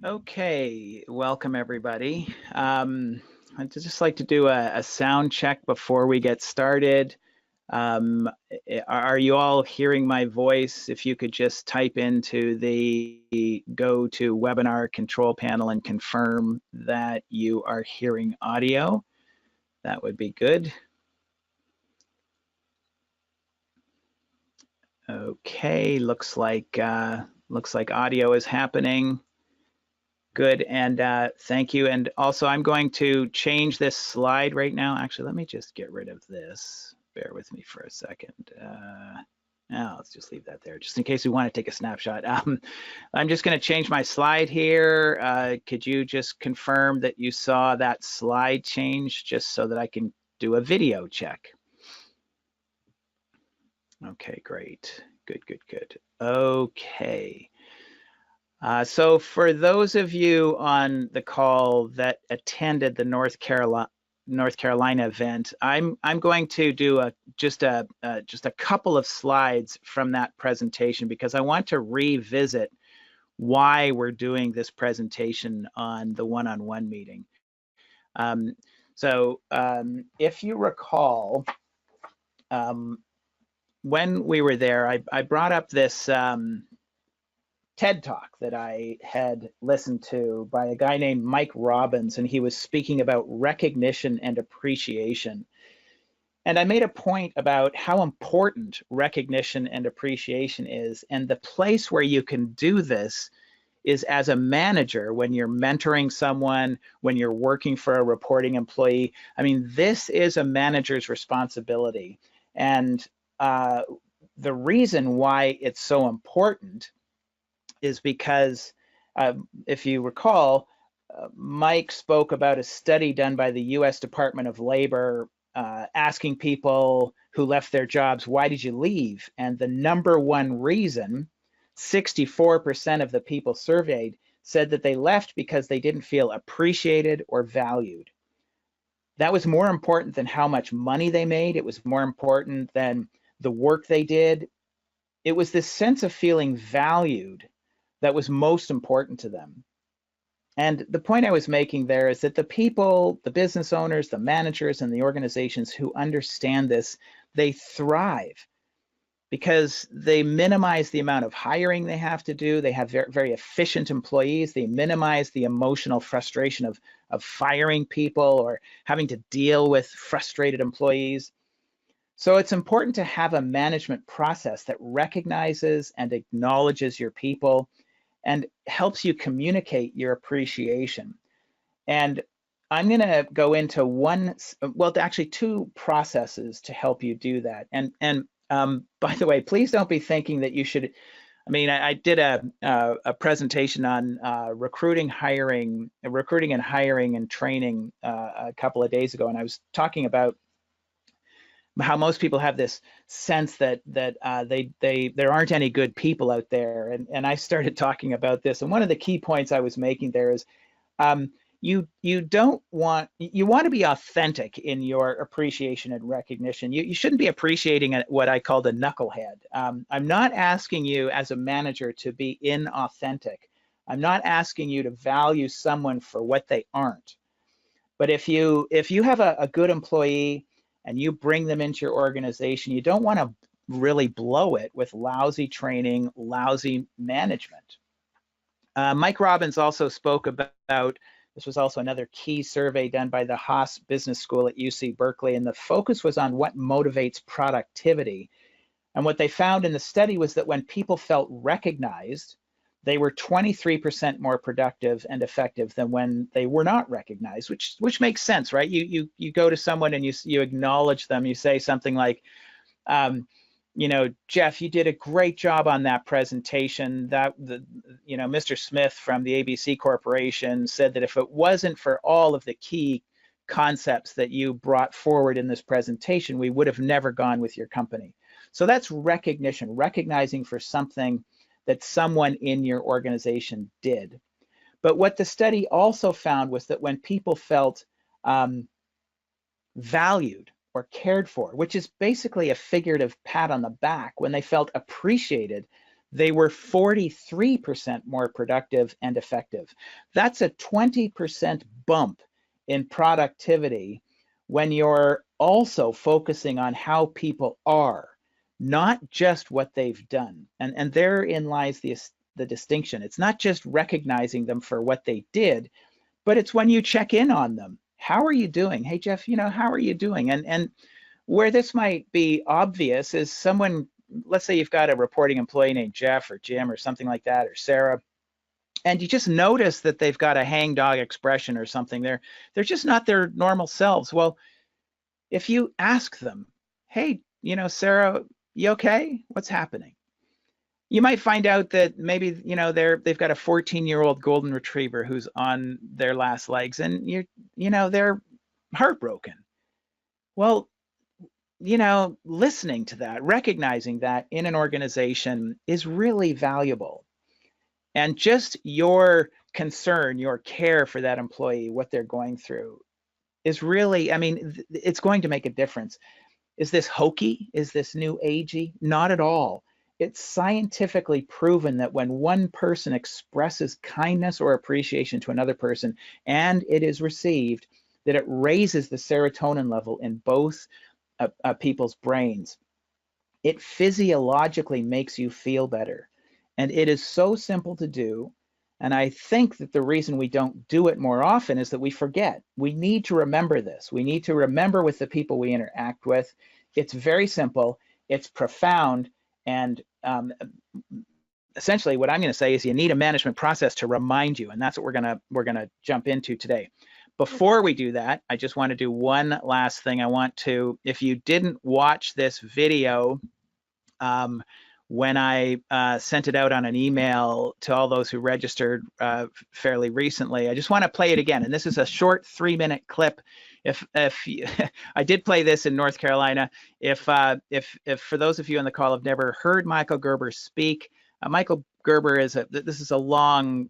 Okay, welcome everybody. I'd just like to do a sound check before we get started. Are you all hearing my voice? If you could just type into the go to webinar control panel and confirm that you are hearing audio, that would be good. Okay, looks like audio is happening. Good, and thank you. And also, I'm going to change this slide right now. Actually, let me just get rid of this. Bear with me for a second. Now, let's just leave that there, just in case we want to take a snapshot. I'm just going to change my slide here. Could you just confirm that you saw that slide change, just so that I can do a video check? Okay, great. Good, good, good. Okay. So for those of you on the call that attended the North Carolina event, I'm going to do just a couple of slides from that presentation, because I want to revisit why we're doing this presentation on the one-on-one meeting. If you recall, when we were there, I brought up this TED Talk that I had listened to by a guy named Mike Robbins, and he was speaking about recognition and appreciation. And I made a point about how important recognition and appreciation is, and the place where you can do this is as a manager, when you're mentoring someone, when you're working for a reporting employee. I mean, this is a manager's responsibility. And the reason why it's so important is because, if you recall, Mike spoke about a study done by the US Department of Labor, asking people who left their jobs, why did you leave? And the number one reason, 64% of the people surveyed said that they left because they didn't feel appreciated or valued. That was more important than how much money they made. It was more important than the work they did. It was this sense of feeling valued that was most important to them. And the point I was making there is that the people, the business owners, the managers, and the organizations who understand this, they thrive because they minimize the amount of hiring they have to do. They have very, very efficient employees. They minimize the emotional frustration of firing people or having to deal with frustrated employees. So it's important to have a management process that recognizes and acknowledges your people and helps you communicate your appreciation. And I'm going to go into actually two processes to help you do that. And by the way, please don't be thinking that you should. I mean, I did a presentation on recruiting and hiring and training a couple of days ago, and I was talking about how most people have this sense that there aren't any good people out there, and I started talking about this. And one of the key points I was making there is, you want to be authentic in your appreciation and recognition. You shouldn't be appreciating what I called a knucklehead. I'm not asking you as a manager to be inauthentic. I'm not asking you to value someone for what they aren't. But if you have a good employee and you bring them into your organization, you don't want to really blow it with lousy training, lousy management. Mike Robbins also spoke about, this was also another key survey done by the Haas Business School at UC Berkeley, and the focus was on what motivates productivity. And what they found in the study was that when people felt recognized, they were 23% more productive and effective than when they were not recognized, which makes sense, right? You go to someone and you acknowledge them. You say something like, Jeff, you did a great job on that presentation. Mr. Smith from the ABC Corporation said that if it wasn't for all of the key concepts that you brought forward in this presentation, we would have never gone with your company. So that's recognition, recognizing for something that someone in your organization did. But what the study also found was that when people felt valued or cared for, which is basically a figurative pat on the back, when they felt appreciated, they were 43% more productive and effective. That's a 20% bump in productivity when you're also focusing on how people are, not just what they've done. And therein lies the distinction. It's not just recognizing them for what they did, but it's when you check in on them. How are you doing? Hey, Jeff, how are you doing? And where this might be obvious is someone, let's say you've got a reporting employee named Jeff or Jim or something like that, or Sarah, and you just notice that they've got a hangdog expression or something. They're just not their normal selves. Well, if you ask them, hey, Sarah, you okay? What's happening? You might find out that maybe, they've got a 14-year-old golden retriever who's on their last legs, and they're heartbroken. Well, listening to that, recognizing that in an organization is really valuable. And just your concern, your care for that employee, what they're going through is really, it's going to make a difference. Is this hokey? Is this new agey? Not at all. It's scientifically proven that when one person expresses kindness or appreciation to another person and it is received, that it raises the serotonin level in both people's brains. It physiologically makes you feel better. And it is so simple to do. And I think that the reason we don't do it more often is that we forget. We need to remember this. We need to remember with the people we interact with. It's very simple. It's profound. And essentially what I'm going to say is you need a management process to remind you. And that's what we're gonna jump into today. Before we do that, I just want to do one last thing. If you didn't watch this video, when I sent it out on an email to all those who registered fairly recently, I just want to play it again. And this is a short 3-minute clip. If I did play this in North Carolina, if for those of you on the call have never heard Michael Gerber speak, Michael Gerber this is a long,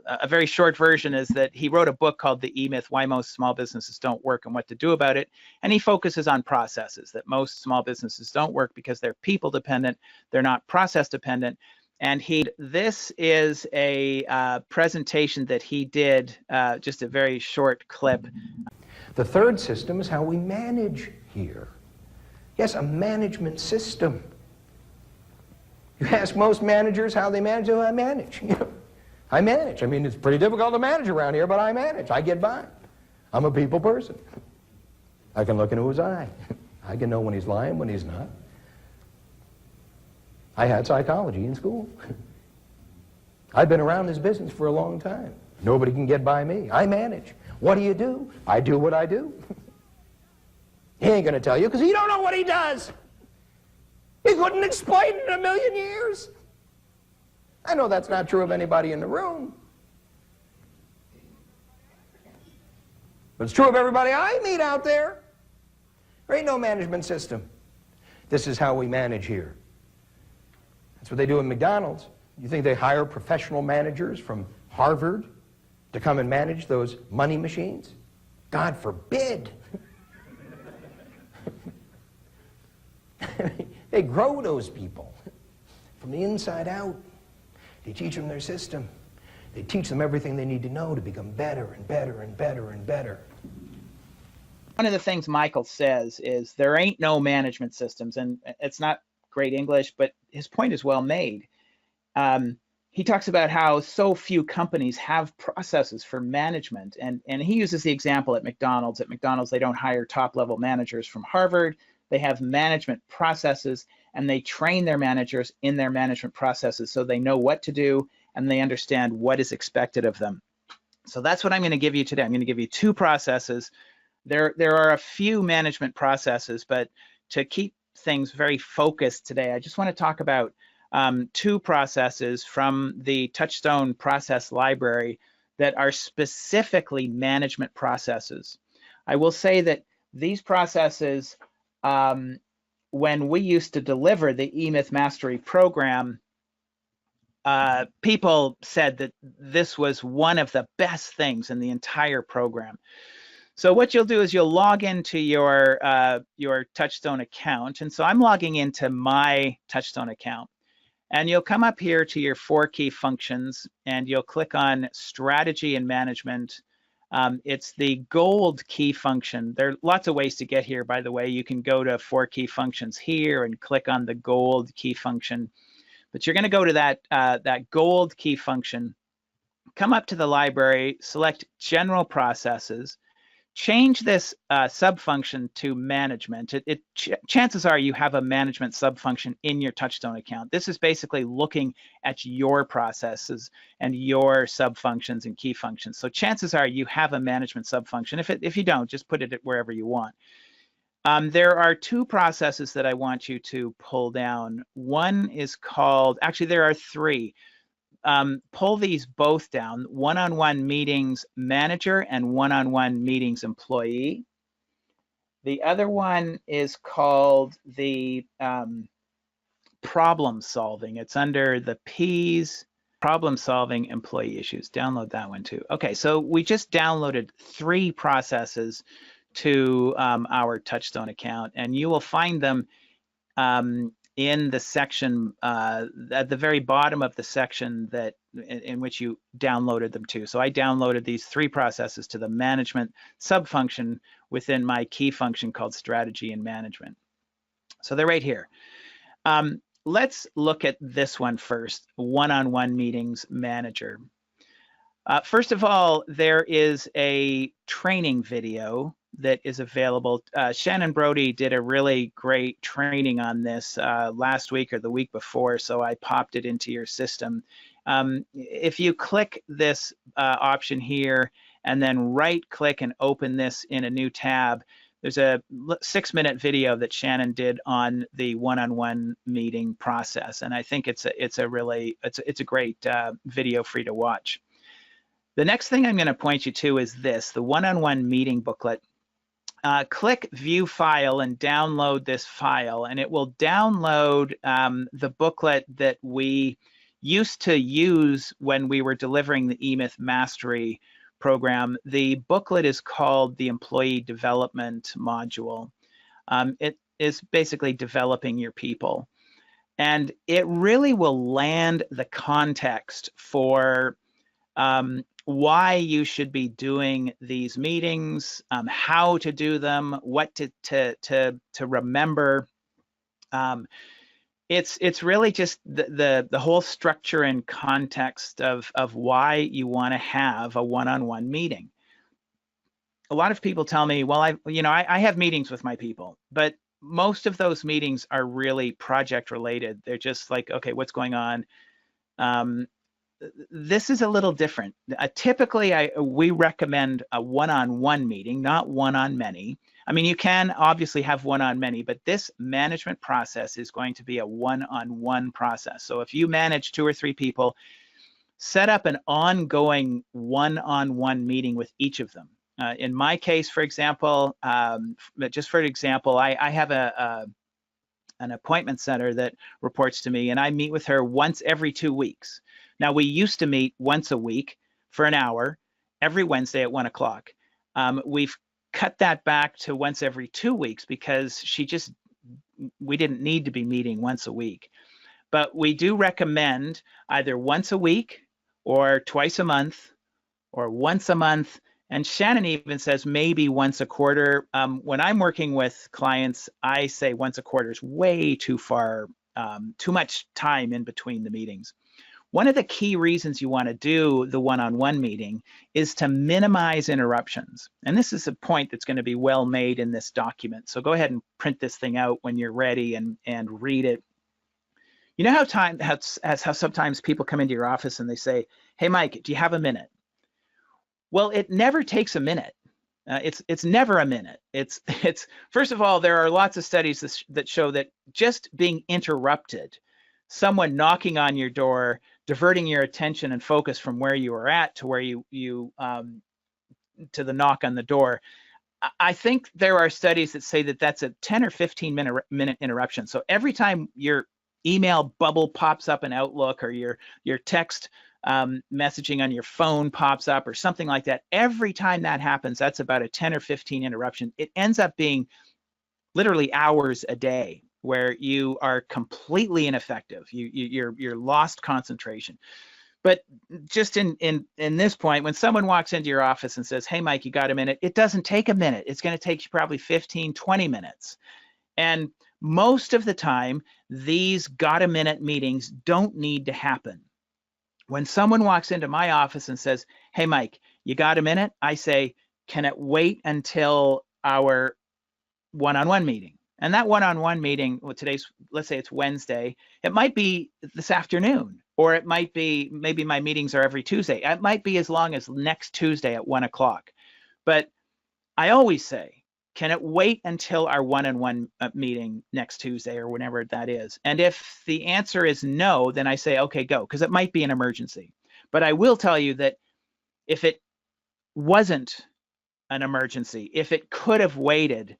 a very short version is that he wrote a book called The E-Myth, Why Most Small Businesses Don't Work and What to Do About It. And he focuses on processes, that most small businesses don't work because they're people dependent, they're not process dependent. And this is a presentation that he did, just a very short clip. The third system is how we manage here. Yes, a management system. You ask most managers how they manage. I manage. I manage. It's pretty difficult to manage around here, but I manage. I get by. I'm a people person. I can look into his eye. I can know when he's lying, when he's not. I had psychology in school. I've been around this business for a long time. Nobody can get by me. I manage. What do? I do what I do. He ain't going to tell you because he don't know what he does. He couldn't explain it in a million years. I know that's not true of anybody in the room. But it's true of everybody I meet out there. There ain't no management system. This is how we manage here. That's what they do in McDonald's. You think they hire professional managers from Harvard to come and manage those money machines? God forbid. They grow those people from the inside out. They teach them their system. They teach them everything they need to know to become better and better and better and better. One of the things Michael says is there ain't no management systems, and it's not great English, but his point is well made. He talks about how so few companies have processes for management, and he uses the example at McDonald's. At McDonald's, they don't hire top-level managers from Harvard. They have management processes, and they train their managers in their management processes so they know what to do and they understand what is expected of them. So that's what I'm going to give you today. I'm going to give you two processes. There are a few management processes, but to keep things very focused today, I just want to talk about two processes from the TouchStone Process Library that are specifically management processes. I will say that these processes, when we used to deliver the E-Myth Mastery program, people said that this was one of the best things in the entire program. So what you'll do is you'll log into your TouchStone account. And so I'm logging into my TouchStone account. And you'll come up here to your 4 key functions, and you'll click on strategy and management. It's the gold key function. There are lots of ways to get here, by the way. You can go to 4 key functions here and click on the gold key function. But you're going to go to that gold key function, come up to the library, select general processes, change this subfunction to management. Chances are you have a management subfunction in your TouchStone account. This is basically looking at your processes and your subfunctions and key functions. So chances are you have a management subfunction. If you don't, just put it wherever you want. There are 2 processes that I want you to pull down. One is called, actually there are 3. Pull these both down, OneonOne Meetings Manager and OneonOne Meetings Employee. The other one is called the Problem Solving. It's under the P's, Problem Solving Employee Issues. Download that one too. Okay, so we just downloaded 3 processes to our TouchStone account, and you will find them in the section at the very bottom of the section that in which you downloaded them to. So I downloaded these 3 processes to the management subfunction within my key function called strategy and management. So they're right here. Let's look at this one first, OneonOne Meetings Manager. First of all, there is a training video that is available. Shannon Brody did a really great training on this last week or the week before, so I popped it into your system. If you click this option here and then right-click and open this in a new tab, there's a 6-minute video that Shannon did on the one-on-one meeting process, and I think it's a great video for you to watch. The next thing I'm going to point you to is this, the one-on-one meeting booklet. Click View File and download this file, and it will download the booklet that we used to use when we were delivering the eMyth Mastery program. The booklet is called the Employee Development Module. It is basically developing your people, and it really will land the context for why you should be doing these meetings, how to do them, what to remember. It's really just the whole structure and context of why you want to have a one-on-one meeting. A lot of people tell me, well, I have meetings with my people, but most of those meetings are really project related. They're just like, okay, what's going on? This is a little different. Typically, we recommend a one-on-one meeting, not one-on-many. I mean, you can obviously have one-on-many, but this management process is going to be a one-on-one process. So if you manage 2 or 3 people, set up an ongoing one-on-one meeting with each of them. In my case, for example, just for example, I have an appointment center that reports to me, and I meet with her once every 2 weeks. Now, we used to meet once a week for an hour, every Wednesday at 1 o'clock. We've cut that back to once every 2 weeks because we didn't need to be meeting once a week. But we do recommend either once a week or twice a month or once a month. And Shannon even says maybe once a quarter. When I'm working with clients, I say once a quarter is way too far, too much time in between the meetings. One of the key reasons you want to do the one-on-one meeting is to minimize interruptions. And this is a point that's going to be well made in this document. So go ahead and print this thing out when you're ready and read it. You know how sometimes people come into your office and they say, hey, Mike, do you have a minute? Well, it never takes a minute. It's never a minute. It's first of all, there are lots of studies that show that just being interrupted, someone knocking on your door, diverting your attention and focus from where you are at to where you to the knock on the door. I think there are studies that say that that's a 10 or 15 minute interruption. So every time your email bubble pops up in Outlook or your text messaging on your phone pops up or something like that, every time that happens, that's about a 10 or 15 interruption. It ends up being literally hours a day where you are completely ineffective. You're lost concentration. But just in this point, when someone walks into your office and says, hey, Mike, you got a minute? It doesn't take a minute. It's going to take you probably 15, 20 minutes. And most of the time, these got a minute meetings don't need to happen. When someone walks into my office and says, hey, Mike, you got a minute? I say, can it wait until our one-on-one meeting? And that one-on-one meeting, well, today's, let's say it's Wednesday, it might be this afternoon, or it might be, maybe my meetings are every Tuesday. It might be as long as next Tuesday at 1 o'clock. But I always say, can it wait until our one-on-one meeting next Tuesday or whenever that is? And if the answer is no, then I say, okay, go, because it might be an emergency. But I will tell you that if it wasn't an emergency, if it could have waited,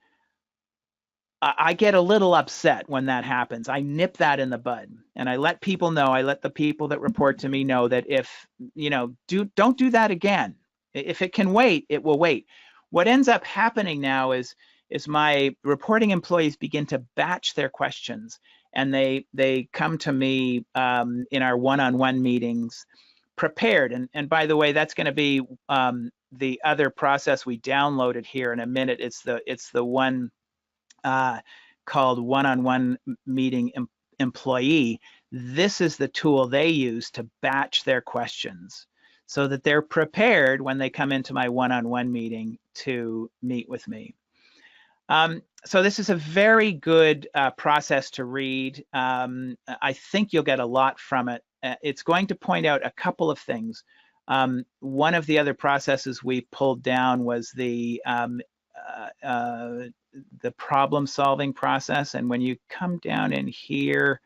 I get a little upset when that happens. I nip that in the bud, and I let people know, I let the people that report to me know that if, don't do that again. If it can wait, it will wait. What ends up happening now is my reporting employees begin to batch their questions, and they come to me in our one-on-one meetings prepared. And by the way, that's going to be the other process we downloaded here in a minute. It's the one called OneonOne Meeting Employee. This is the tool they use to batch their questions so that they're prepared when they come into my one-on-one meeting to meet with me. So this is a very good process to read. I think you'll get a lot from it. It's going to point out a couple of things. One of the other processes we pulled down was the problem-solving process. And when you come down in here,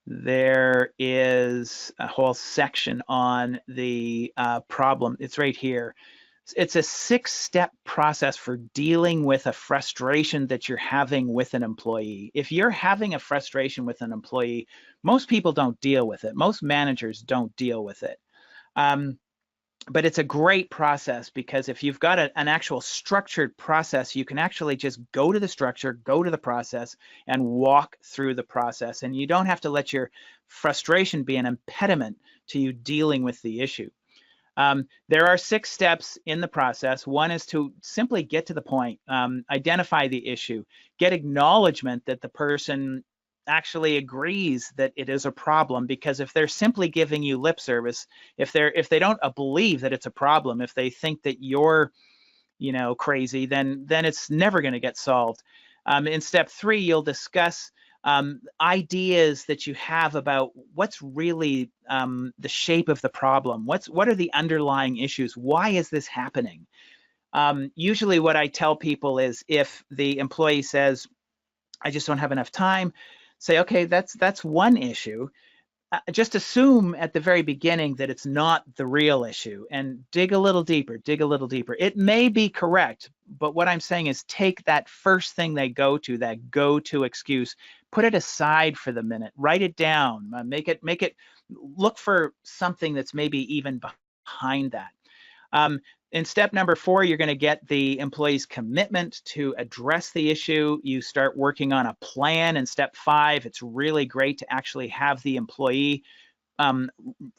there is a whole section on the problem. It's right here. It's a 6-step process for dealing with a frustration that you're having with an employee. If you're having a frustration with an employee, most people don't deal with it. Most managers don't deal with it. But it's a great process, because if you've got an actual structured process, you can actually just go to the structure, go to the process, and walk through the process. And you don't have to let your frustration be an impediment to you dealing with the issue. There are 6 steps in the process. One is to simply get to the point, identify the issue, get acknowledgement that the person actually agrees that it is a problem, because if they're simply giving you lip service, if they don't believe that it's a problem, if they think that you're crazy, then it's never going to get solved. In step 3, you'll discuss ideas that you have about what's really the shape of the problem. What are the underlying issues? Why is this happening? Usually what I tell people is, if the employee says, I just don't have enough time, say, okay, that's one issue. Just assume at the very beginning that it's not the real issue, and dig a little deeper, dig a little deeper. It may be correct, but what I'm saying is take that first thing they go to, that go-to excuse, put it aside for the minute, write it down, make it look for something that's maybe even behind that. In step number 4, you're going to get the employee's commitment to address the issue. You start working on a plan in step 5. It's really great to actually have the employee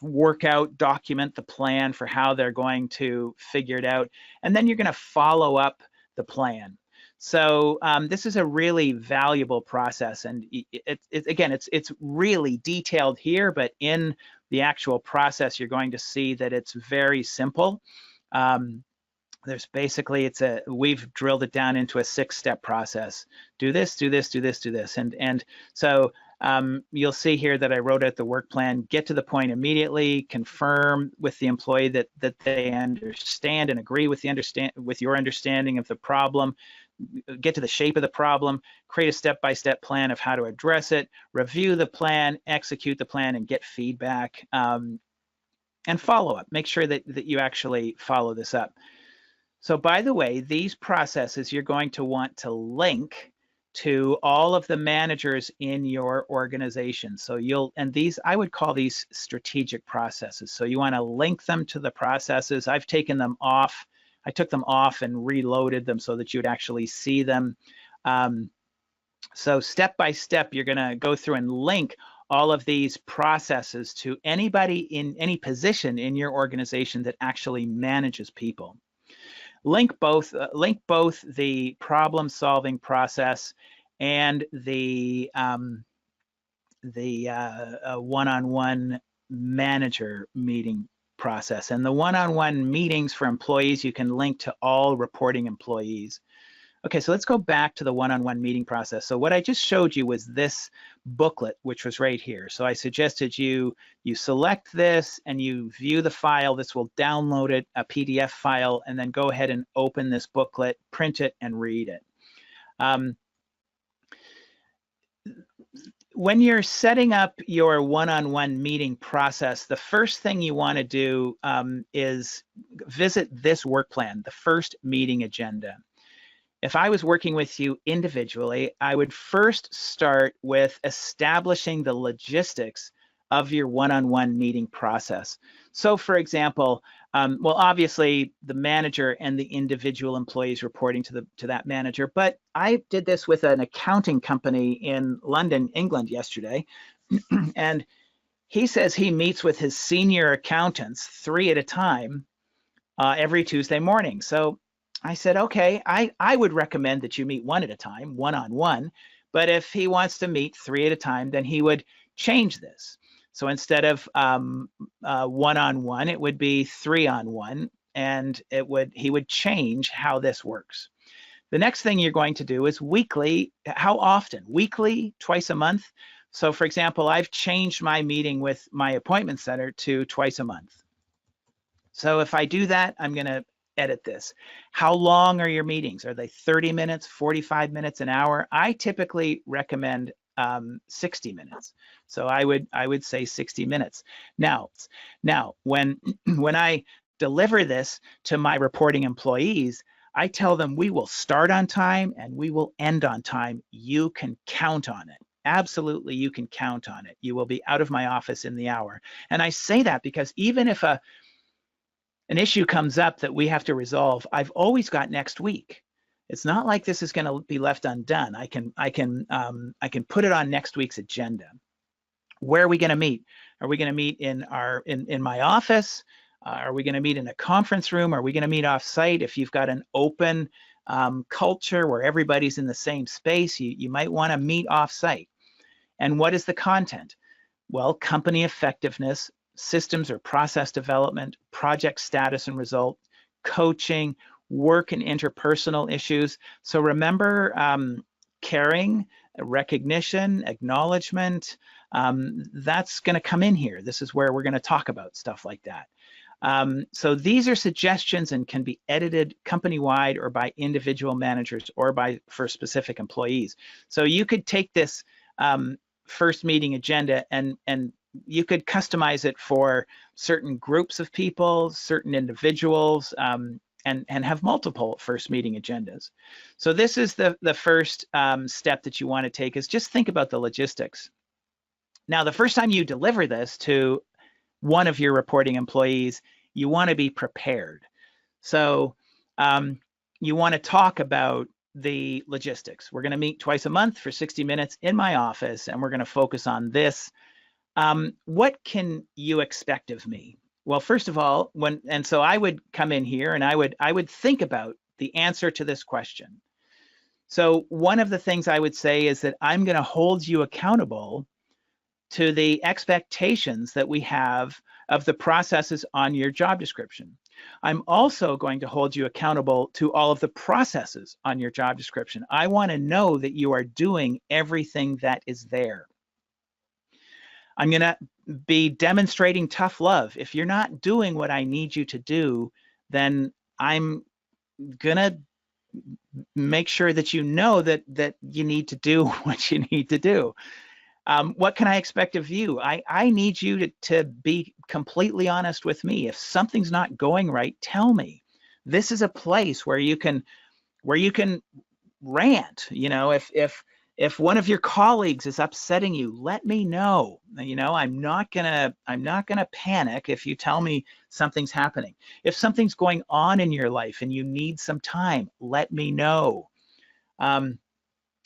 work out, document the plan for how they're going to figure it out. And then you're going to follow up the plan. So this is a really valuable process. And it's really detailed here, but in the actual process, you're going to see that it's very simple. There's basically, we've drilled it down into a 6-step process. Do this, do this, do this, do this. And so you'll see here that I wrote out the work plan. Get to the point immediately, confirm with the employee that they understand and agree with your understanding of the problem, get to the shape of the problem, create a step-by-step plan of how to address it, review the plan, execute the plan, and get feedback. And follow up. Make sure that you actually follow this up. So by the way, these processes you're going to want to link to all of the managers in your organization. So I would call these strategic processes. So you want to link them to the processes. I've taken them off. I took them off and reloaded them so that you would actually see them. So step by step, you're going to go through and link all of these processes to anybody in any position in your organization that actually manages people. Link both the problem-solving process and the one-on-one manager meeting process. And the one-on-one meetings for employees, you can link to all reporting employees. Okay, so let's go back to the one-on-one meeting process. So what I just showed you was this booklet, which was right here. So I suggested you select this and you view the file. This will download it, a PDF file, and then go ahead and open this booklet, print it, and read it. When you're setting up your one-on-one meeting process, the first thing you want to do is visit this work plan, the first meeting agenda. If I was working with you individually, I would first start with establishing the logistics of your one-on-one meeting process. So for example, well, obviously the manager and the individual employees reporting to that manager, but I did this with an accounting company in London, England yesterday, and he says he meets with his senior accountants 3 at a time every Tuesday morning. So I said, okay, I would recommend that you meet 1 at a time, one-on-one, but if he wants to meet 3 at a time, then he would change this. So instead of one-on-one, it would be 3-on-1, and he would change how this works. The next thing you're going to do is weekly. How often? Weekly, twice a month. So for example, I've changed my meeting with my appointment center to twice a month. So if I do that, I'm going to edit this. How long are your meetings? Are they 30 minutes, 45 minutes, an hour? I typically recommend 60 minutes. So I would say 60 minutes. Now when I deliver this to my reporting employees, I tell them we will start on time and we will end on time. You can count on it. Absolutely, you can count on it. You will be out of my office in the hour. And I say that because even if an issue comes up that we have to resolve, I've always got next week. It's not like this is going to be left undone. I can put it on next week's agenda. Where are we going to meet? Are we going to meet in my office? Are we going to meet in a conference room? Are we going to meet off-site? If you've got an open culture where everybody's in the same space, you might want to meet off-site. And what is the content? Well, company effectiveness, systems or process development, project status and result, coaching, work and interpersonal issues. So remember, caring, recognition, acknowledgement, that's going to come in here. This is where we're going to talk about stuff like that. So these are suggestions and can be edited company-wide or by individual managers or for specific employees. So you could take this first meeting agenda and you could customize it for certain groups of people, certain individuals, and have multiple first meeting agendas. So this is the first step that you want to take, is just think about the logistics. Now, the first time you deliver this to one of your reporting employees, you want to be prepared. So you want to talk about the logistics. We're going to meet twice a month for 60 minutes in my office, and we're going to focus on this. What can you expect of me? Well, first of all, so I would come in here and I would think about the answer to this question. So one of the things I would say is that I'm going to hold you accountable to the expectations that we have of the processes on your job description. I'm also going to hold you accountable to all of the processes on your job description. I want to know that you are doing everything that is there. I'm going to be demonstrating tough love. If you're not doing what I need you to do, then I'm going to make sure that you know that you need to do what you need to do. What can I expect of you? I need you to be completely honest with me. If something's not going right, tell me. This is a place where you can rant. You know, if one of your colleagues is upsetting you, let me know. You know, I'm not gonna panic if you tell me something's happening. If something's going on in your life and you need some time, let me know.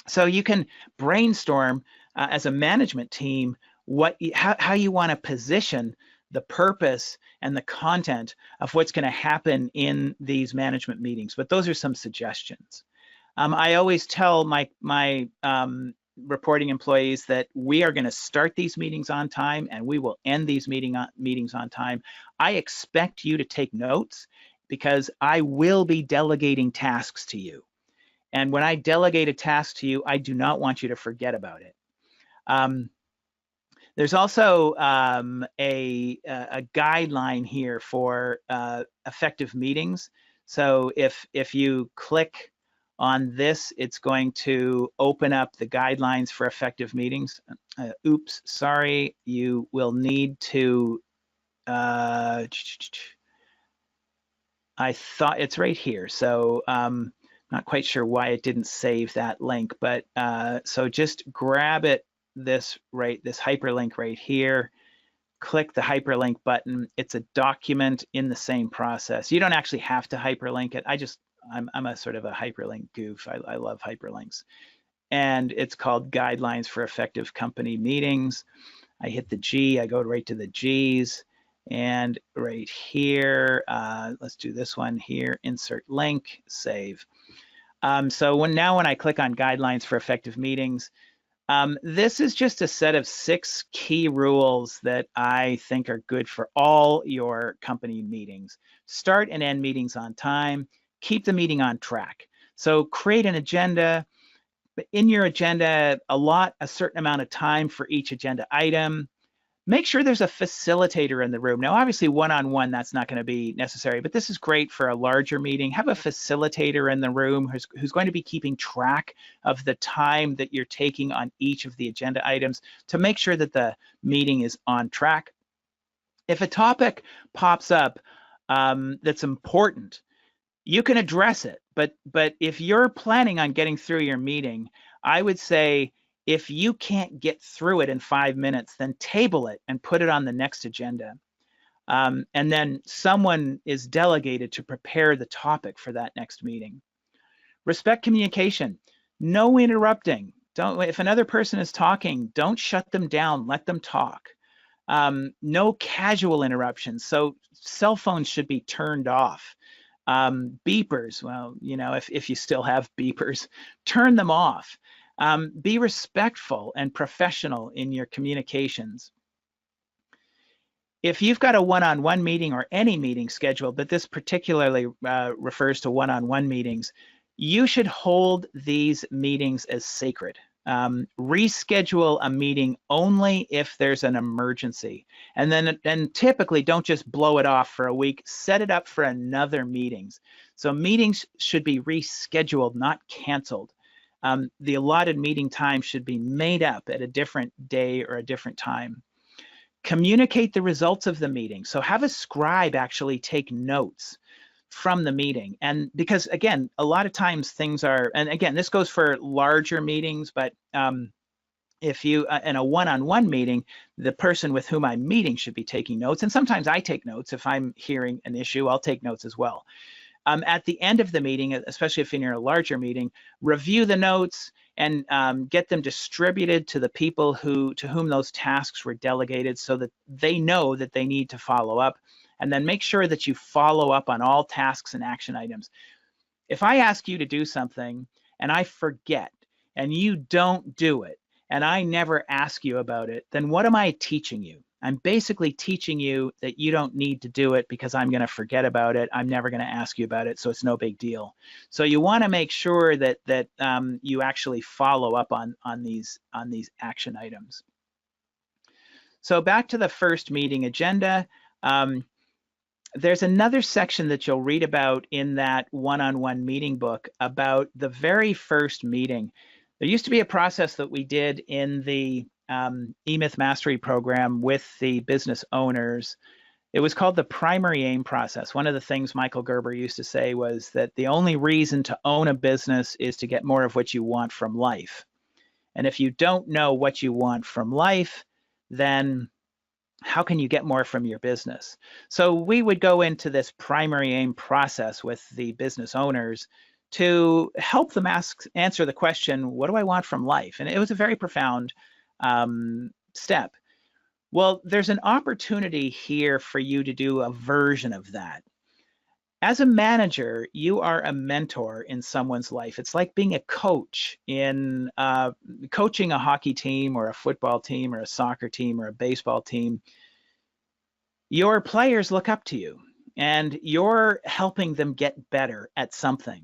So you can brainstorm as a management team how you want to position the purpose and the content of what's going to happen in these management meetings. But those are some suggestions. I always tell my reporting employees that we are going to start these meetings on time and we will end these meetings on time. I expect you to take notes because I will be delegating tasks to you. And when I delegate a task to you, I do not want you to forget about it. There's also a guideline here for effective meetings. So if you click on this, it's going to open up the guidelines for effective meetings. Oops, sorry, you will need to, I thought it's right here. So not quite sure why it didn't save that link, but so just grab it, this hyperlink right here, click the hyperlink button. It's a document in the same process. You don't actually have to hyperlink it. I'm a sort of a hyperlink goof. I love hyperlinks. And it's called Guidelines for Effective Company Meetings. I hit the G, I go right to the G's, and right here, let's do this one here, insert link, save. So when I click on Guidelines for Effective Meetings, this is just a set of 6 key rules that I think are good for all your company meetings. Start and end meetings on time. Keep the meeting on track. So create an agenda. In your agenda, allot a certain amount of time for each agenda item. Make sure there's a facilitator in the room. Now, obviously, one-on-one, that's not going to be necessary, but this is great for a larger meeting. Have a facilitator in the room who's going to be keeping track of the time that you're taking on each of the agenda items to make sure that the meeting is on track. If a topic pops up that's important, you can address it. But if you're planning on getting through your meeting, I would say, if you can't get through it in 5 minutes, then table it and put it on the next agenda. And then someone is delegated to prepare the topic for that next meeting. Respect communication. No interrupting. If another person is talking, don't shut them down. Let them talk. No casual interruptions. So cell phones should be turned off. Beepers, well, if you still have beepers, turn them off. Be respectful and professional in your communications. If you've got a one-on-one meeting or any meeting scheduled, but this particularly refers to one-on-one meetings, you should hold these meetings as sacred. Reschedule a meeting only if there's an emergency. And then typically don't just blow it off for a week, set it up for another meetings. So meetings should be rescheduled, not canceled. The allotted meeting time should be made up at a different day or a different time. Communicate the results of the meeting. So have a scribe actually take notes from the meeting. And because again, a lot of times things are, and again, this goes for larger meetings, but if you, in a one-on-one meeting, the person with whom I'm meeting should be taking notes. And sometimes I take notes. If I'm hearing an issue, I'll take notes as well. At the end of the meeting, especially if you're in a larger meeting, review the notes and get them distributed to the people to whom those tasks were delegated so that they know that they need to follow up. And then make sure that you follow up on all tasks and action items. If I ask you to do something and I forget and you don't do it and I never ask you about it, then what am I teaching you? I'm basically teaching you that you don't need to do it because I'm going to forget about it. I'm never going to ask you about it, so it's no big deal. So you want to make sure that you actually follow up on these action items. So back to the first meeting agenda. There's another section that you'll read about in that one-on-one meeting book about the very first meeting. There used to be a process that we did in the eMyth Mastery program with the business owners. It was called the primary aim process. One of the things Michael Gerber used to say was that the only reason to own a business is to get more of what you want from life. And if you don't know what you want from life, then how can you get more from your business? So we would go into this primary aim process with the business owners to help them answer the question, what do I want from life? And it was a very profound step. Well, there's an opportunity here for you to do a version of that. As a manager, you are a mentor in someone's life. It's like being a coach in coaching a hockey team or a football team or a soccer team or a baseball team. Your players look up to you and you're helping them get better at something.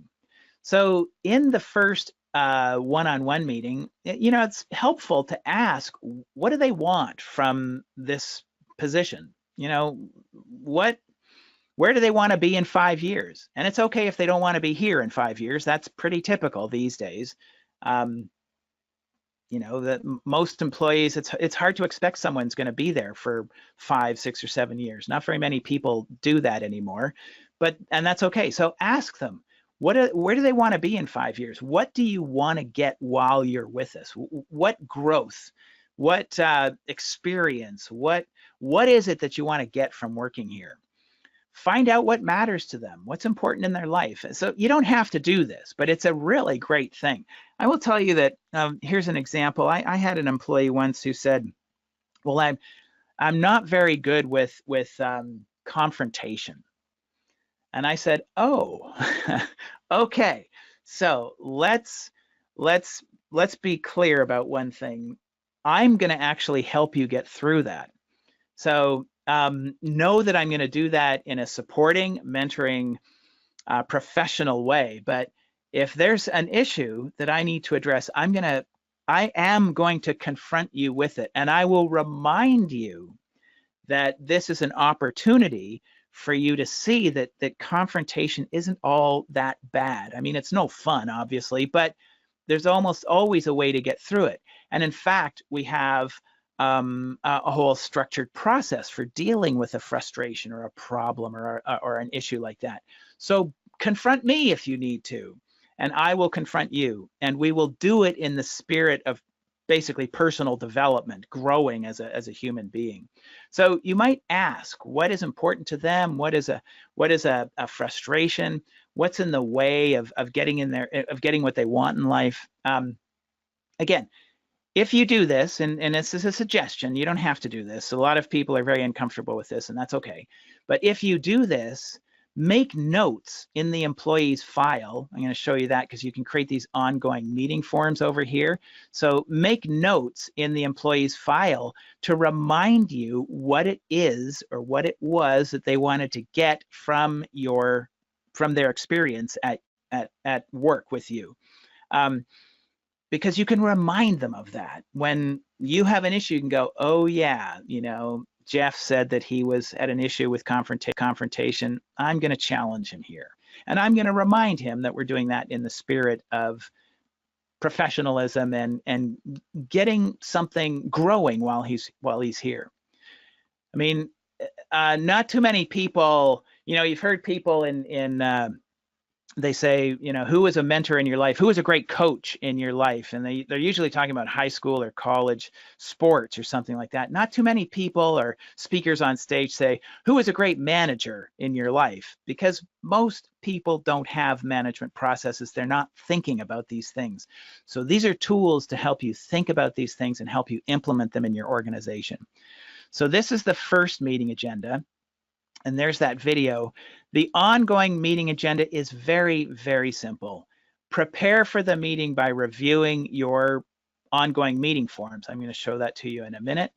So in the first one-on-one meeting, it's helpful to ask, what do they want from this position? Where do they want to be in 5 years? And it's okay if they don't want to be here in 5 years. That's pretty typical these days. That most employees, it's hard to expect someone's going to be there for 5, 6, or 7 years. Not very many people do that anymore, and that's okay. So ask them, where do they want to be in 5 years? What do you want to get while you're with us? What growth? What experience? What is it that you want to get from working here? Find out what matters to them, what's important in their life. So you don't have to do this, but it's a really great thing. I will tell you that here's an example. I had an employee once who said, well, I'm not very good with confrontation. And I said, oh, okay. So let's be clear about one thing. I'm going to actually help you get through that. So know that I'm going to do that in a supporting, mentoring, professional way. But if there's an issue that I need to address, I am going to confront you with it. And I will remind you that this is an opportunity for you to see that confrontation isn't all that bad. I mean, it's no fun, obviously, but there's almost always a way to get through it. And in fact, we have a whole structured process for dealing with a frustration or a problem or an issue like that. So confront me if you need to, and I will confront you, and we will do it in the spirit of basically personal development, growing as a human being. So you might ask, what is important to them? What is a frustration? What's in the way of getting what they want in life? Again, if you do this, and this is a suggestion, you don't have to do this. A lot of people are very uncomfortable with this, and that's okay. But if you do this, make notes in the employee's file. I'm going to show you that because you can create these ongoing meeting forms over here. So make notes in the employee's file to remind you what it is or what it was that they wanted to get from their experience at work with you. Because you can remind them of that. When you have an issue, you can go, oh yeah, Jeff said that he was at an issue with confrontation. I'm going to challenge him here. And I'm going to remind him that we're doing that in the spirit of professionalism and getting something growing while he's here. I mean, not too many people, you've heard people they say, who was a mentor in your life? Who was a great coach in your life? And they're usually talking about high school or college sports or something like that. Not too many people or speakers on stage say, who was a great manager in your life? Because most people don't have management processes. They're not thinking about these things. So these are tools to help you think about these things and help you implement them in your organization. So this is the first meeting agenda. And there's that video. The ongoing meeting agenda is very, very simple. Prepare for the meeting by reviewing your ongoing meeting forms. I'm going to show that to you in a minute.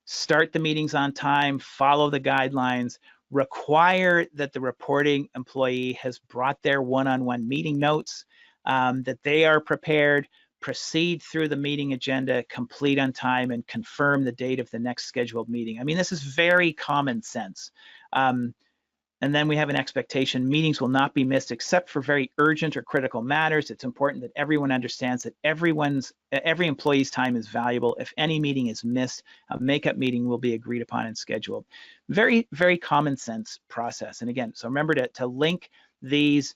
Start the meetings on time, follow the guidelines, require that the reporting employee has brought their one-on-one meeting notes, that they are prepared, proceed through the meeting agenda, complete on time, and confirm the date of the next scheduled meeting. I mean, this is very common sense. And then we have an expectation. Meetings will not be missed except for very urgent or critical matters. It's important that everyone understands that every employee's time is valuable. If any meeting is missed, a makeup meeting will be agreed upon and scheduled. Very, very common sense process. And again, so remember to link this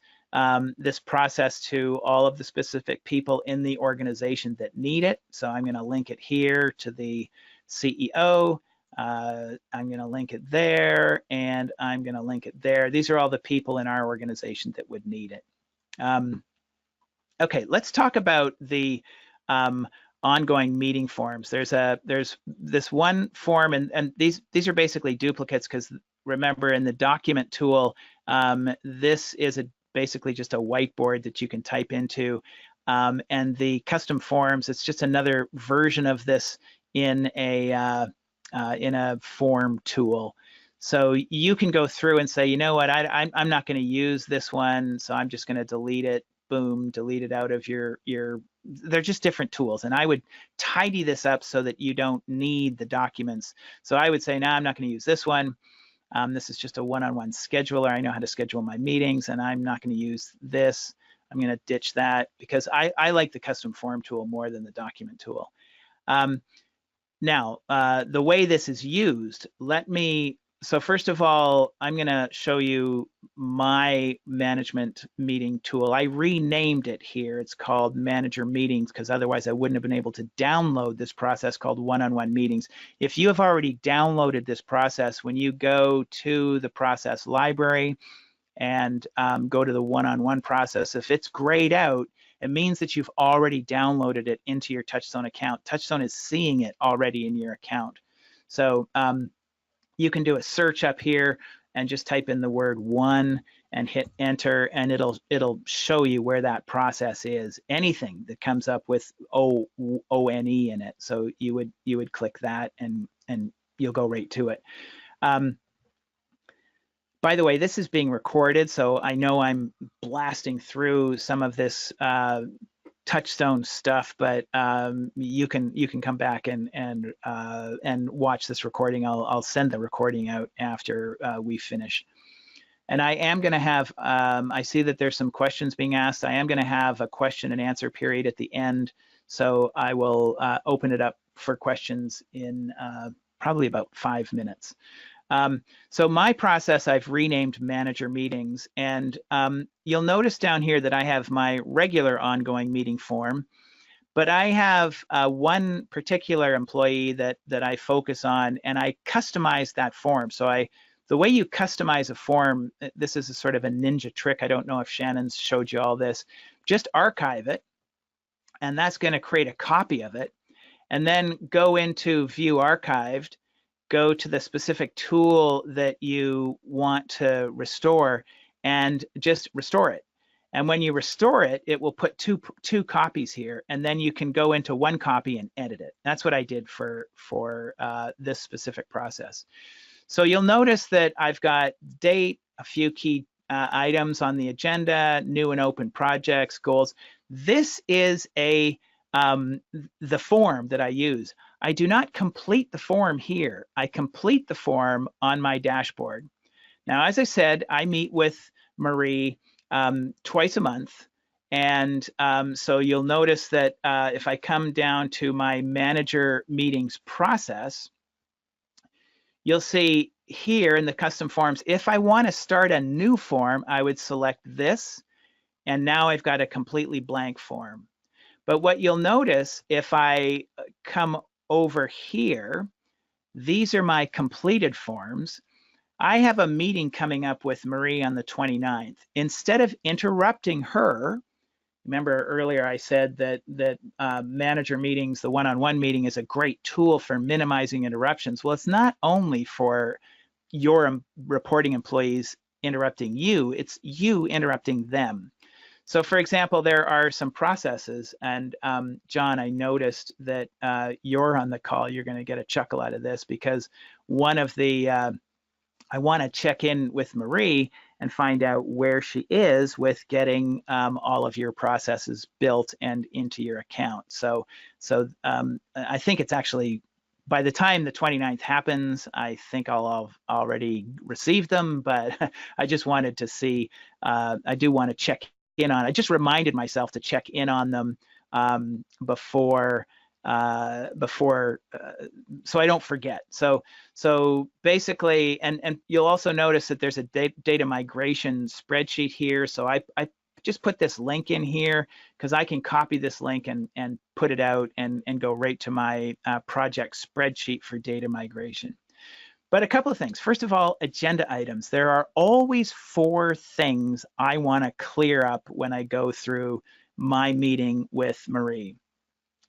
process to all of the specific people in the organization that need it. So I'm going to link it here to the CEO. I'm going to link it there, and I'm going to link it there. These are all the people in our organization that would need it. Okay, let's talk about the ongoing meeting forms. There's this one form, and these are basically duplicates, because remember, in the document tool, this is basically just a whiteboard that you can type into, and the custom forms, it's just another version of this in a form tool. So you can go through and say, you know what, I'm not going to use this one, so I'm just going to delete it. Boom, delete it out of your, they're just different tools. And I would tidy this up so that you don't need the documents. So I would say, no, I'm not going to use this one. This is just a one-on-one scheduler. I know how to schedule my meetings, and I'm not going to use this. I'm going to ditch that, because I like the custom form tool more than the document tool. Now, the way this is used, so first of all, I'm going to show you my management meeting tool. I renamed it here. It's called Manager Meetings, because otherwise I wouldn't have been able to download this process called OneonOne Meetings. If you have already downloaded this process, when you go to the process library and go to the OneonOne process, if it's grayed out, it means that you've already downloaded it into your TouchStone account. TouchStone is seeing it already in your account. So you can do a search up here and just type in the word one and hit enter, and it'll show you where that process is. Anything that comes up with ONE in it. So you would click that, and you'll go right to it. By the way, this is being recorded, so I know I'm blasting through some of this TouchStone stuff, but you can come back and watch this recording. I'll send the recording out after we finish. And I am going to have, I see that there's some questions being asked. I am going to have a question and answer period at the end, so I will open it up for questions in probably about 5 minutes. So my process, I've renamed Manager Meetings, and you'll notice down here that I have my regular ongoing meeting form, but I have one particular employee that I focus on, and I customize that form. So the way you customize a form, this is a sort of a ninja trick. I don't know if Shannon's showed you all this. Just archive it, and that's going to create a copy of it, and then go into View Archived, go to the specific tool that you want to restore, and just restore it. And when you restore it, it will put two copies here, and then you can go into one copy and edit it. That's what I did for this specific process. So you'll notice that I've got date, a few key items on the agenda, new and open projects, goals. This is the form that I use. I do not complete the form here. I complete the form on my dashboard. Now, as I said, I meet with Marie twice a month. And so you'll notice that if I come down to my Manager Meetings process, you'll see here in the custom forms, if I want to start a new form, I would select this. And now I've got a completely blank form. But what you'll notice, if I come over here, these are my completed forms. I have a meeting coming up with Marie on the 29th. Instead of interrupting her, remember earlier I said that Manager Meetings, the one-on-one meeting, is a great tool for minimizing interruptions. Well, it's not only for your reporting employees interrupting you, it's you interrupting them. So for example, there are some processes, and John, I noticed that you're on the call. You're going to get a chuckle out of this, because one of the, I want to check in with Marie and find out where she is with getting all of your processes built and into your account. So I think it's actually, by the time the 29th happens, I think I'll have already received them, but I just wanted to see, I do want to check in on. I just reminded myself to check in on them before so I don't forget. So basically, and you'll also notice that there's a data migration spreadsheet here. So I just put this link in here because I can copy this link and put it out and go right to my project spreadsheet for data migration. But a couple of things. First of all, agenda items. There are always 4 things I want to clear up when I go through my meeting with Marie.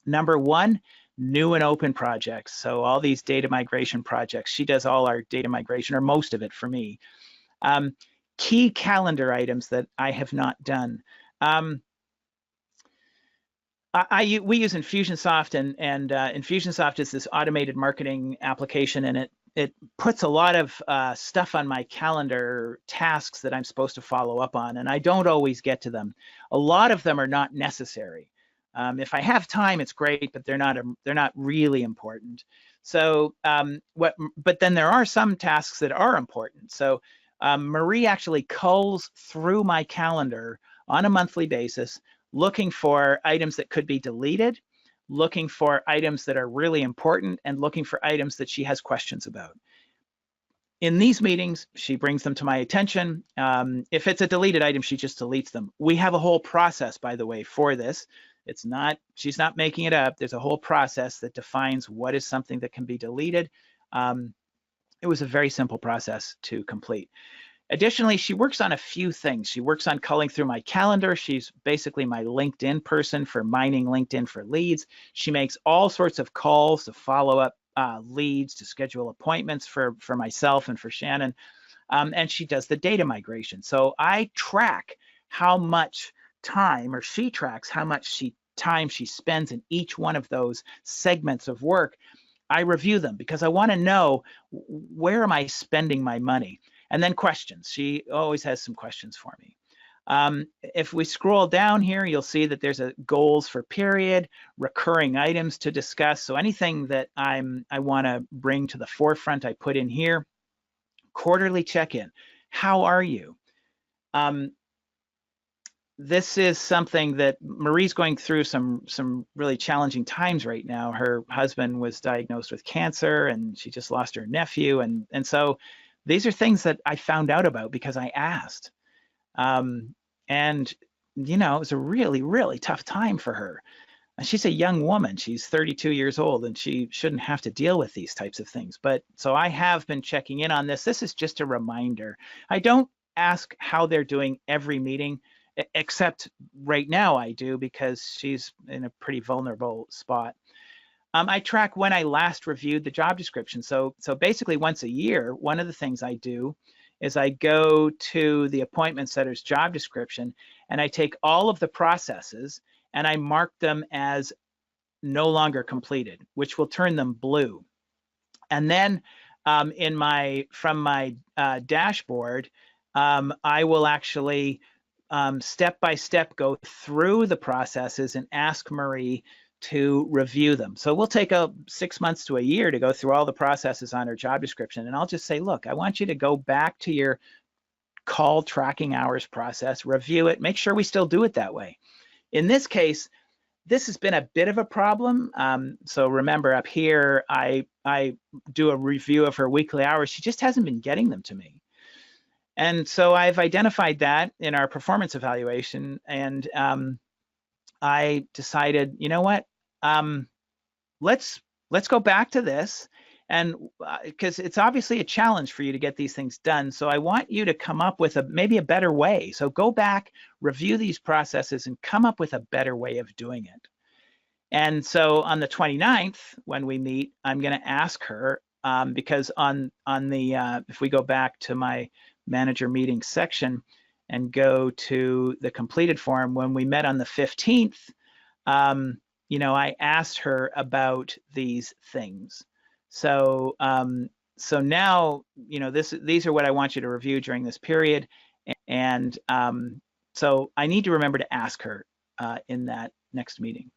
Number one, new and open projects. So all these data migration projects, she does all our data migration, or most of it for me. Key calendar items that I have not done. We use Infusionsoft, and Infusionsoft is this automated marketing application, and it puts a lot of stuff on my calendar, tasks that I'm supposed to follow up on, and I don't always get to them. A lot of them are not necessary. If I have time, it's great, but they're not really important. So but then there are some tasks that are important. So Marie actually culls through my calendar on a monthly basis, looking for items that could be deleted, looking for items that are really important, and looking for items that she has questions about. In these meetings, she brings them to my attention. If it's a deleted item, she just deletes them. We have a whole process, by the way, for this. She's not making it up. There's a whole process that defines what is something that can be deleted. It was a very simple process to complete. Additionally, she works on a few things. She works on culling through my calendar. She's basically my LinkedIn person for mining LinkedIn for leads. She makes all sorts of calls to follow up leads, to schedule appointments for myself and for Shannon. And she does the data migration. So I track how much time, or she tracks how much time she spends in each one of those segments of work. I review them because I want to know, where am I spending my money? And then questions. She always has some questions for me. If we scroll down here, you'll see that there's a goals for period, recurring items to discuss. So anything that I want to bring to the forefront, I put in here. Quarterly check-in. How are you? This is something that Marie's going through some really challenging times right now. Her husband was diagnosed with cancer, and she just lost her nephew, and so these are things that I found out about because I asked. And you know, it was a really, really tough time for her. And she's a young woman. She's 32 years old, and she shouldn't have to deal with these types of things. But so I have been checking in on this. This is just a reminder. I don't ask how they're doing every meeting, except right now I do, because she's in a pretty vulnerable spot. I track when I last reviewed the job description. So basically once a year, one of the things I do is I go to the appointment setter's job description, and I take all of the processes and I mark them as no longer completed, which will turn them blue. And then from my dashboard, I will actually step by step go through the processes and ask Marie to review them. So we'll take 6 months to a year to go through all the processes on her job description. And I'll just say, look, I want you to go back to your call tracking hours process, review it, make sure we still do it that way. In this case, this has been a bit of a problem. So remember up here, I do a review of her weekly hours. She just hasn't been getting them to me. And so I've identified that in our performance evaluation, and I decided, you know what, let's go back to this, and because it's obviously a challenge for you to get these things done. So I want you to come up with maybe a better way. So go back, review these processes, and come up with a better way of doing it. And so on the 29th, when we meet, I'm going to ask her, because on the if we go back to my manager meeting section and go to the completed form, when we met on the 15th, you know, I asked her about these things. So so now, you know, these are what I want you to review during this period, and so I need to remember to ask her in that next meeting.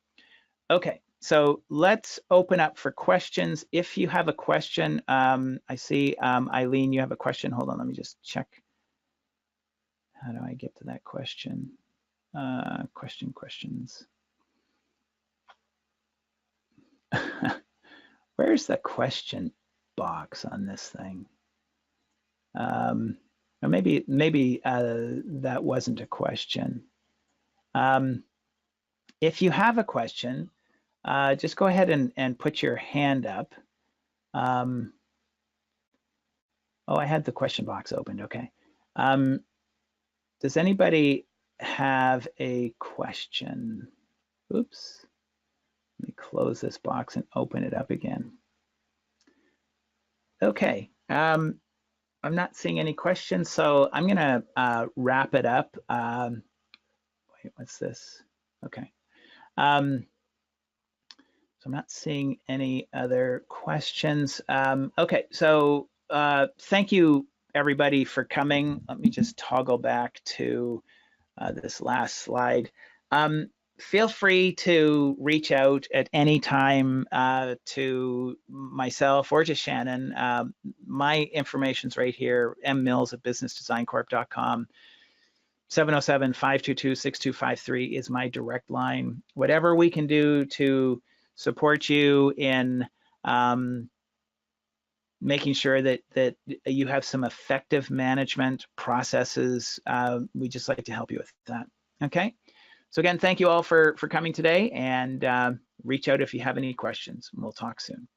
Okay, so let's open up for questions. If you have a question, I see Eileen, you have a question. Hold on, let me just check. How do I get to that question? Questions. Where's the question box on this thing? Or maybe that wasn't a question. If you have a question, just go ahead and put your hand up. Oh, I had the question box opened. Okay. Does anybody have a question. Oops. Let me close this box and open it up again. Okay. I'm not seeing any questions, so I'm going to wrap it up. Wait, what's this? Okay. So I'm not seeing any other questions. Okay, so thank you, everybody, for coming. Let me just toggle back to this last slide. Feel free to reach out at any time to myself or to Shannon. My information's right here, mmills@businessdesigncorp.com. 707-522-6253 is my direct line. Whatever we can do to support you in making sure that you have some effective management processes, we just like to help you with that. Okay. So again, thank you all for coming today, and reach out if you have any questions. We'll talk soon.